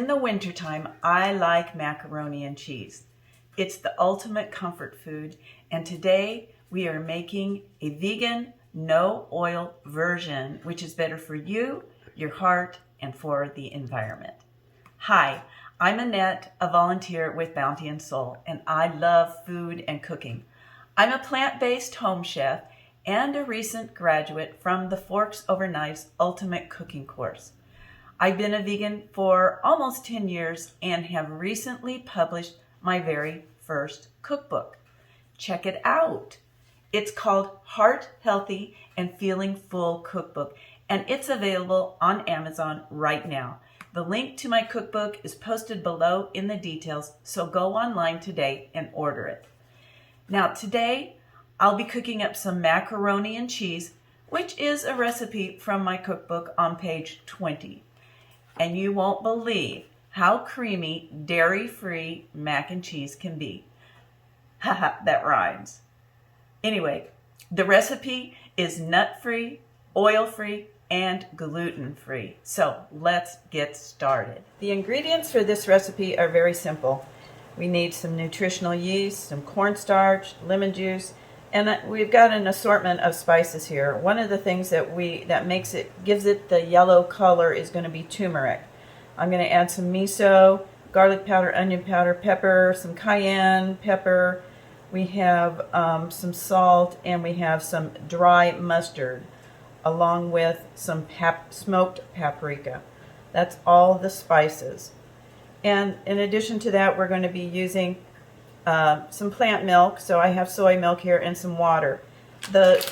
in the wintertime, I like macaroni and cheese. It's the ultimate comfort food, and today we are making a vegan, no oil version, which is better for you, your heart, and for the environment. Hi, I'm Annette, a volunteer with Bounty and Soul, and I love food and cooking. I'm a plant-based home chef and a recent graduate from the Forks Over Knives Ultimate Cooking course. I've been a vegan for almost 10 years and have recently published my very first cookbook. Check it out. It's called Heart Healthy and Feeling Full Cookbook, and it's available on Amazon right now. The link to my cookbook is posted below in the details, so go online today and order it. Now today, I'll be cooking up some macaroni and cheese, which is a recipe from my cookbook on page 20. And you won't believe how creamy dairy-free mac and cheese can be. Haha, that rhymes. Anyway, the recipe is nut-free, oil-free, and gluten-free. So let's get started. The ingredients for this recipe are very simple. We need some nutritional yeast, some cornstarch, lemon juice, and we've got an assortment of spices here. One of the things that gives it the yellow color is going to be turmeric. I'm going to add some miso, garlic powder, onion powder, pepper, some cayenne pepper. We have some salt, and we have some dry mustard, along with some smoked paprika. That's all the spices. And in addition to that, we're going to be using some plant milk. So I have soy milk here and some water. The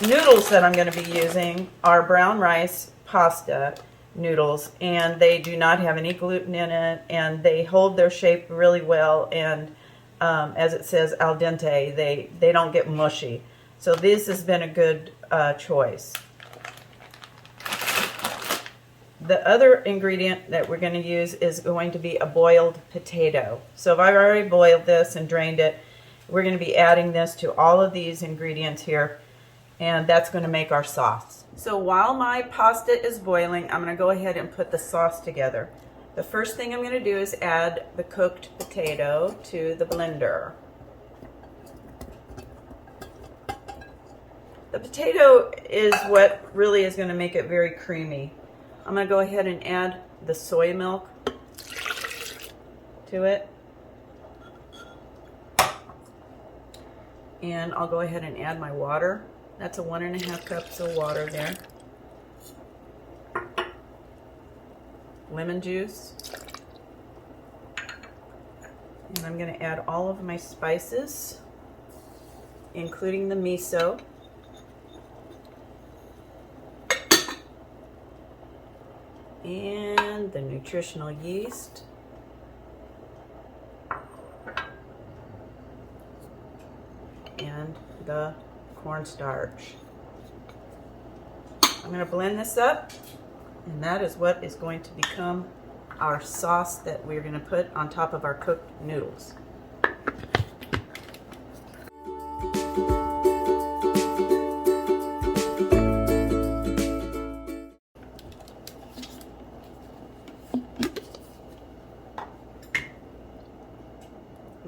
noodles that I'm going to be using are brown rice pasta noodles, and they do not have any gluten in it, and they hold their shape really well, and as it says, al dente, they don't get mushy. So this has been a good choice. The other ingredient that we're going to use is going to be a boiled potato. So if I've already boiled this and drained it, we're going to be adding this to all of these ingredients here, and that's going to make our sauce. So while my pasta is boiling, I'm going to go ahead and put the sauce together. The first thing I'm going to do is add the cooked potato to the blender. The potato is what really is going to make it very creamy. I'm going to go ahead and add the soy milk to it. And I'll go ahead and add my water. That's 1.5 cups of water there. Lemon juice. And I'm going to add all of my spices, including the miso. And the nutritional yeast. And the cornstarch. I'm going to blend this up, and that is what is going to become our sauce that we're going to put on top of our cooked noodles.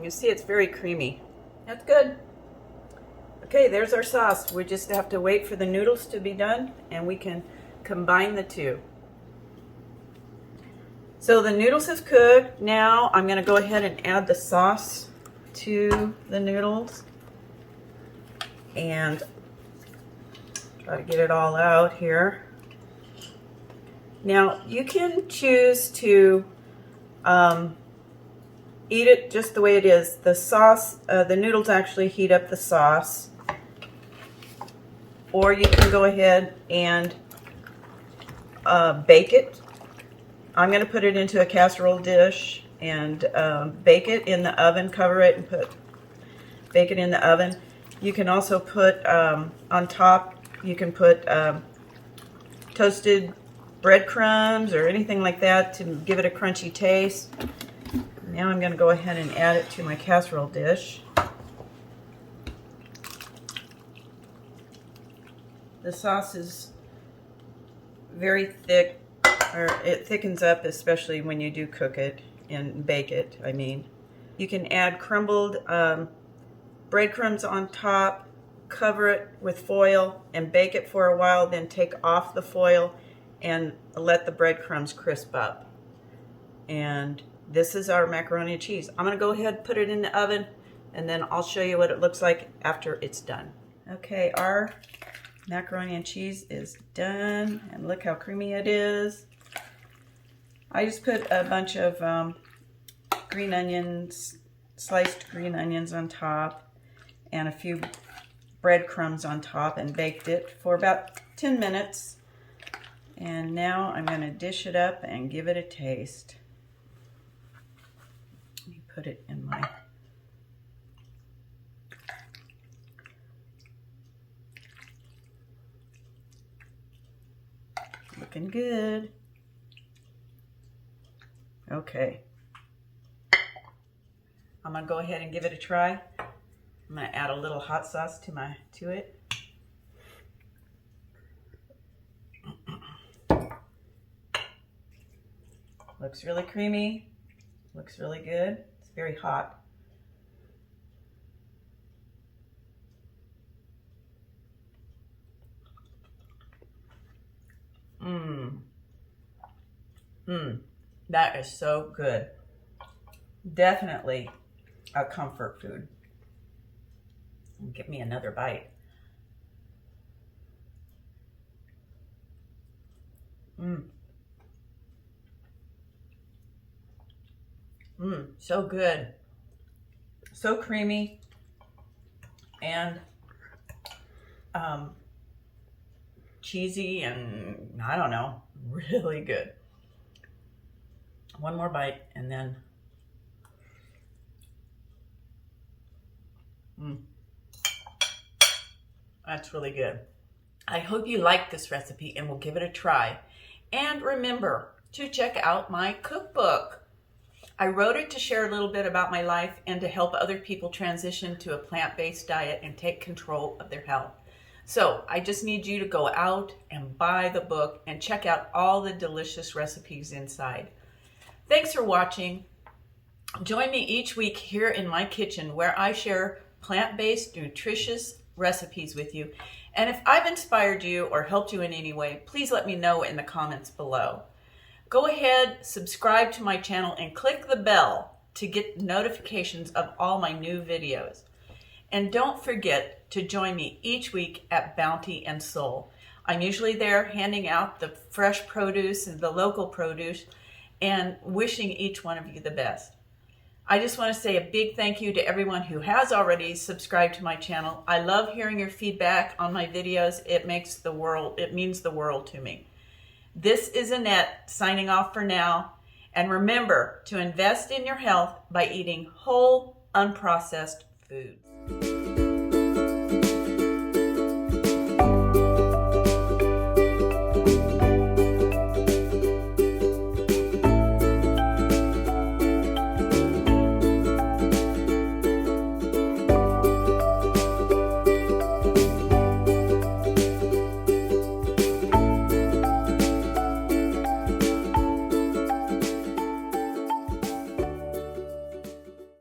You see it's very creamy. That's good. Okay, there's our sauce. We just have to wait for the noodles to be done, and we can combine the two. So the noodles have cooked. Now I'm going to go ahead and add the sauce to the noodles and try to get it all out here. Now you can choose to eat it just the way it is. The sauce, the noodles actually heat up the sauce. Or you can go ahead and bake it. I'm going to put it into a casserole dish and bake it in the oven, cover it and bake it in the oven. You can also put on top, you can put toasted breadcrumbs or anything like that to give it a crunchy taste. Now I'm going to go ahead and add it to my casserole dish. The sauce is very thick or it thickens up, especially when you do cook it and bake it, I mean. You can add crumbled breadcrumbs on top, cover it with foil, and bake it for a while, then take off the foil and let the breadcrumbs crisp up. And this is our macaroni and cheese. I'm gonna go ahead and put it in the oven, and then I'll show you what it looks like after it's done. Okay, our macaroni and cheese is done, and look how creamy it is. I just put a bunch of green onions, sliced green onions on top, and a few breadcrumbs on top, and baked it for about 10 minutes. And now I'm going to dish it up and give it a taste. Let me put it in my... Looking good. Okay. I'm going to go ahead and give it a try. I'm going to add a little hot sauce to it. Looks really creamy. Looks really good. It's very hot. That is so good. Definitely a comfort food. Give me another bite. So good. So creamy and cheesy, and I don't know, really good. One more bite and then that's really good. I hope you like this recipe and will give it a try. And remember to check out my cookbook. I wrote it to share a little bit about my life and to help other people transition to a plant-based diet and take control of their health. So I just need you to go out and buy the book and check out all the delicious recipes inside. Thanks for watching. Join me each week here in my kitchen where I share plant-based, nutritious recipes with you. And if I've inspired you or helped you in any way, please let me know in the comments below. Go ahead, subscribe to my channel, and click the bell to get notifications of all my new videos. And don't forget to join me each week at Bounty and Soul. I'm usually there handing out the fresh produce and the local produce and wishing each one of you the best. I just want to say a big thank you to everyone who has already subscribed to my channel. I love hearing your feedback on my videos. It means the world to me. This is Annette signing off for now. And remember to invest in your health by eating whole, unprocessed foods.